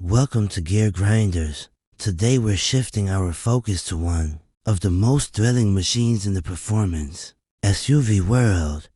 Welcome to Gear Grinders. Today we're shifting our focus to one of the most thrilling machines in the performance SUV world,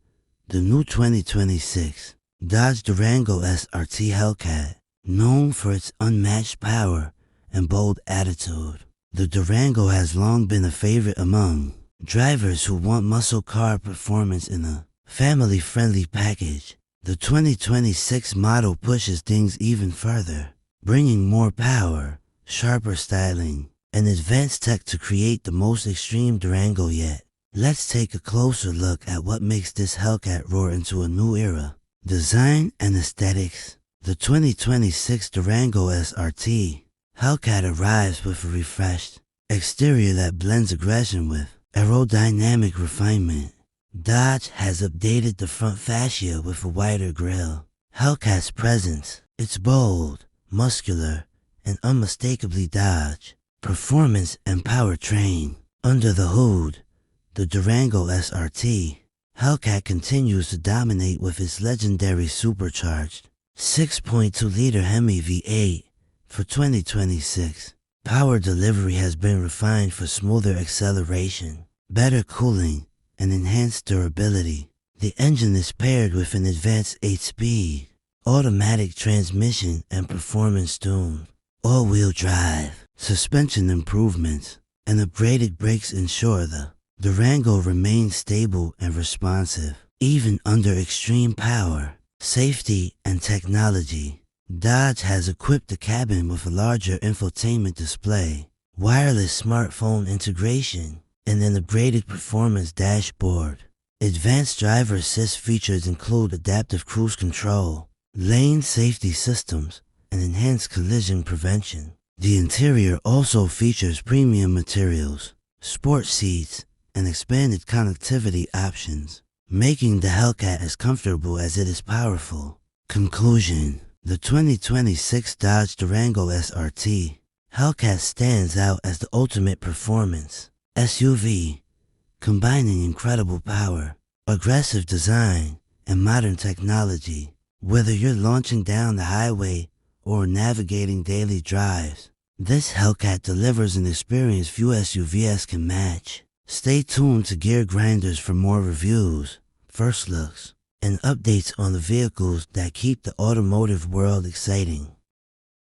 the new 2026 Dodge Durango SRT Hellcat. Known for its unmatched power and bold attitude, the Durango has long been a favorite among drivers who want muscle car performance in a family-friendly package. The 2026 model pushes things even further, bringing more power, sharper styling, and advanced tech to create the most extreme Durango yet. Let's take a closer look at what makes this Hellcat roar into a new era. Design and aesthetics. The 2026 Durango SRT Hellcat arrives with a refreshed exterior that blends aggression with aerodynamic refinement. Dodge has updated the front fascia with a wider grille. Hellcat's presence, it's bold, muscular, and unmistakably Dodge. Performance and powertrain. Under the hood, the Durango SRT Hellcat continues to dominate with its legendary supercharged 6.2-liter HEMI V8 for 2026. Power delivery has been refined for smoother acceleration, better cooling, and enhanced durability. The engine is paired with an advanced 8-speed automatic transmission and performance-tuned all-wheel drive. Suspension improvements and upgraded brakes ensure the Durango remains stable and responsive, even under extreme power. Safety and technology. Dodge has equipped the cabin with a larger infotainment display, wireless smartphone integration, and an upgraded performance dashboard. Advanced driver assist features include adaptive cruise control, lane safety systems, and enhanced collision prevention. The interior also features premium materials, sports seats, and expanded connectivity options, making the Hellcat as comfortable as it is powerful. Conclusion. The 2026 Dodge Durango SRT Hellcat stands out as the ultimate performance SUV, combining incredible power, aggressive design, and modern technology. Whether you're launching down the highway or navigating daily drives, this Hellcat delivers an experience few SUVs can match. Stay tuned to Gear Grinders for more reviews, first looks, and updates on the vehicles that keep the automotive world exciting.